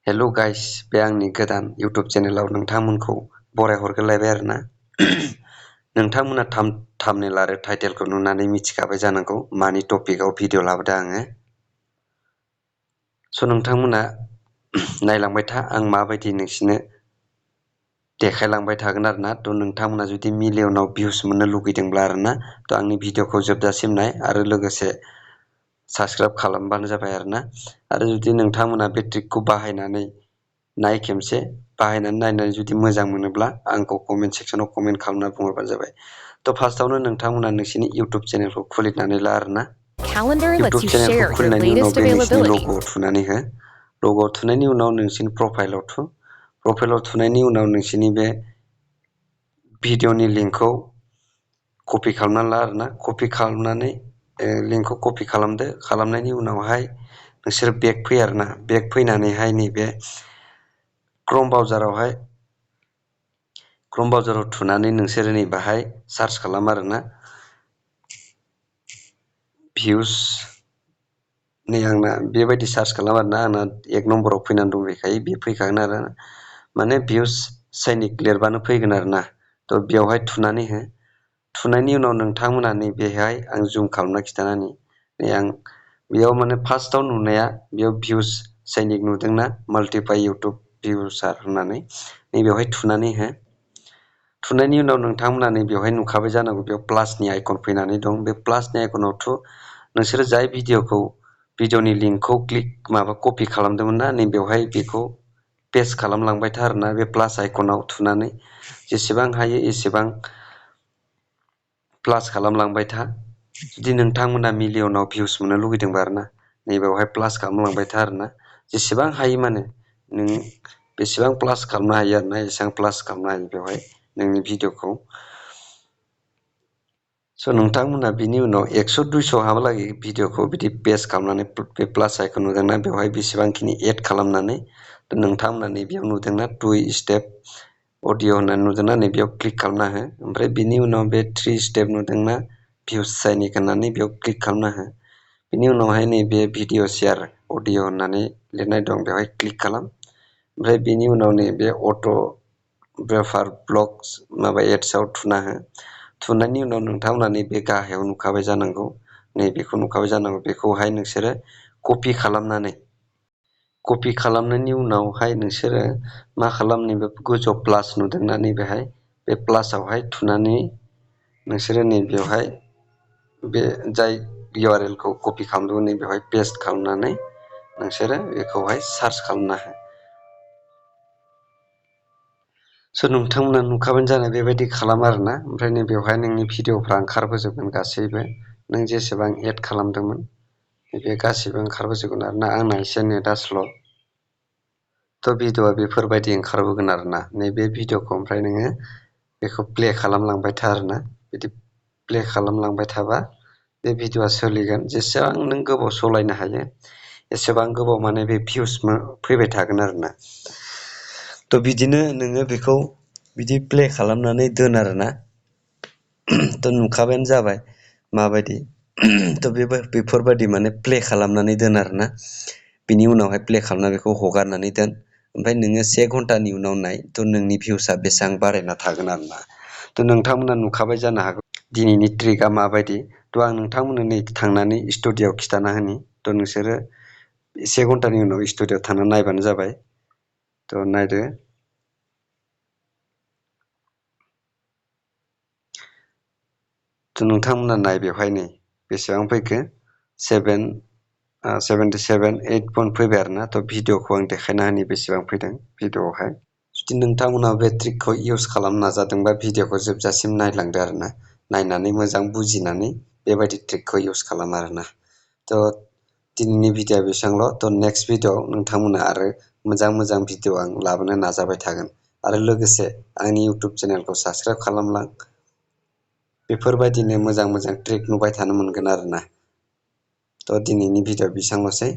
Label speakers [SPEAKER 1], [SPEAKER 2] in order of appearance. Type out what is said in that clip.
[SPEAKER 1] Hello guys, बे आंनि गोदान इउट्युब चेनेलाव नोंथांमोनखौ बराय हरग्रोलायबाय आरोना। नोंथांमोना थाम्बनेल आरो टाइटेलखौ नुनानै मिथिखाबाय जानांगौ मानि टपिकआव भिडिअ लाबोदों आङो। स' नोंथांमोना नायलांबाय था, आं माबायदि नोंसिनो देखायलांबाय थागोन आरोना। थ' नोंथांमोना जुदि मिलियनाव भिउस मोननो लुगैदोंब्ला आरोना, थ' आंनि भिडिअखौ जोबजासिम नाय आरो लोगोसे साबस्क्राइब खालामबानो जाबाय आरोना। आरो जुदि नोंथांमोना बे ट्रिकखौ बाहायनानै खेमसे बाहायनानै नायनानै जुदि मोजां मोनोब्ला आंखौ कमेन्ट सेक्सनाव कमेन्ट खालामना बुंहरबानो जाबाय। थ' फार्स्टआवनो नोंथांमोना नोंसिनि इउट्युब चेनेलखौ खुलिनानै ला आरोना। इउट्युब चेनेलखौ खुलिनायनि उनाव बे नोंसिनि लग'आव थुनानै हो। लग'आव थुनायनि उनाव नोंसिनि प्रफाइलाव थु। प्रफाइलाव थुनायनि उनाव नोंसिनि बे भिडिअनि लिंकखौ कपि खालामना ला आरोना। कपि खालामनानै लिंकखौ कपि खालामदो। खालामनायनि उनावहाय नोंसोर बेक फै आरोना। बेक फैनानैहाय नैबे क्रोम ब्राउजाराव थुनानै नोंसोर नै बाहाय सार्च खालाम आरोना। भिउस नै आंना बेबायदि सार्च खालाम आरोना। आंना 1 नम्बराव फैनानै दंखायो, बे फैखागोन आरो माने भिउस सैनिक लिरबानो फैगोन आरोना। थ' बेवहाय थुनानै हो। थुनायनि उनाव नोंथांमोना नैबेहाय आं जुम खालामना खिन्थानानै आं बेयाव माने फार्स्टआव नुनाया बेयाव भिउस सैनिक नुदोंना, माल्टिप्लाइ इउट्युब भिउसार होननानै नैबेवहाय थुनानै हो। थुनायनि उनाव नोंथांमोना बेवहाय नुखाबाय जानांगौ, बेयाव प्लासनि आइकन फैनानै दं। बे प्लासनि आइकनाव थु। नोंसोरो जाय भिडिअनि लिंकखौ कपि खालामदोंमोन ना, नैबेवहाय बेखौ पेस्ट खालामलांबाय था आरोना। बे प्लास आइकनाव थुनानै जेसेबां हायो एसेबां प्लास खालामलांबाय था। जुदि नोंथांमोना मिलियनाव भिउस मोननो लुगैदोंबा आरोना, नैबेवहाय प्लास खालामलांबाय था आरोना। जेसेबां हायो माने नों बेसेबां प्लास खालामनो हायो आरोना, एसेबां प्लास खालामनो हायो बेवहाय नोंनि भिडिअखौ। स' नोंथांमोना बिनि उनाव 100-200 हालागै भिडिअखौ बिदि पेस्ट खालामनानै बे प्लास आइकन नुदोंना, बेवहाय बेसेबांखिनि एड खालामनानै नोंथांमोना नैबेयाव नुदोंना 2 स्टेप अडिअ होननानै नुदोंना, नैबेयाव क्लिक खालामना हो। ओमफ्राय बिनि उनाव बे 3 स्टेप नुदोंना भिउस सैनिक होननानै, बेयाव क्लिक खालामना हो। बिनि उनावहाय नैबे भिडिअ शेयार अडिअ होननानै लिरनाय दं, बेवहाय क्लिक खालाम। ओमफ्राय बिनि उनाव नैबे अट'ग्राफार ब्लग्स एड्सआव थुना हो। थुनायनि उनाव नोंथांमोना नैबे गाहायाव नुखाबाय जानांगौ, नैबेखौ नुखाबाय जानांगौ। बेखौहाय नोंसोरो कपि खालामनायनि उनावहाय नोंसोरो मा खालाम, नैबे गोजौआव प्लास नुदोंना, नैबेहाय बे प्लासआवहाय थुनानै नोंसोरो नैबेवहाय बे जाय URL खौ कपि खालामदोंमोन नैबेवहाय पेस्ट खालामनानै नोंसोरो बेखौहाय सार्च खालामना हो। स' नोंथांमोना नुखाबाय जानाय बेबायदि खालाम आरोना। ओमफ्राय नैबेवहाय नोंनि भिडिअफ्रा ओंखारबोजोबगोन गासैबो, नों जेसेबां एड खालामदोंमोन बे गासैबो ओंखारबोजोबगोन आरोना। आंना एसे नेटआ स्ल', थ' भिडिअआ बेफोरबायदि ओंखारबोगोन आरोना नैबे भिडिअखौ। ओमफ्राय नोङो बेखौ प्ले खालामलांबाय था आरोना। बिदि प्ले खालामलांबाय थाबा बे भिडिअआ सोलिगोन। जेसेबां नों गोबाव सलायनो हायो एसेबां गोबाव माने बे भिउस फैबाय थागोन आरोना। थ' बिदिनो नोङो बेखौ बिदि प्ले खालामनानै दोन आरोना। थ' नुखाबायानो जाबाय माबायदि। थ' बेफोरबायदि माने प्ले खालामनानै दोन आरोना। बिनि उनावहाय प्ले खालामना बेखौ हगारनानै दोन। ओमफ्राय नोङो 1 घन्टानि उनाव नाय, थ' नोंनि भिउसआ बेसेबां बारायना थागोन आरोना। थ' नोंथांमोना नुखाबाय जानो हागौ दिनैनि ट्रिकआ माबायदि। थ' आं नोंथांमोननो नै थांनानै स्टुडिअ'आव खिन्थाना होनि। थ' नोंसोरो 1 घन्टानि उनाव स्टुडिअ'आव थांनानै नायबानो जाबाय। थ' नायदो। थ' नोंथांमोना नाय, बेवहाय नै बेसेबां फैखो 77, 8 पइन्ट फैबाय आरोना। थ' भिडिअखौ आं देखायना होनि बेसेबां फैदों भिडिअआवहाय। जुदि नोंथांमोना बे ट्रिकखौ इउस खालामनो नाजादोंबा भिडिअखौ जोबजासिम नायलांदो आरोना। नायनानै मोजां बुजिनानै बेबायदि ट्रिकखौ इउस खालाम आरोना। थ' दिनैनि भिडिअआ बेसेबांल'। थ' नेक्स्ट भिडिअआव नोंथांमोना आरो मोजां भिडिअ आं लाबोनो नाजाबाय थागोन। आरो लोगोसे आंनि इउट्युब चेनेलखौ साबस्क्राइब खालामलां। बेफोरबायदिनो मोजां ट्रिक नुबाय थानो मोनगोन आरोना। थ' दिनैनि भिडिअआ बेसेबांल'सै।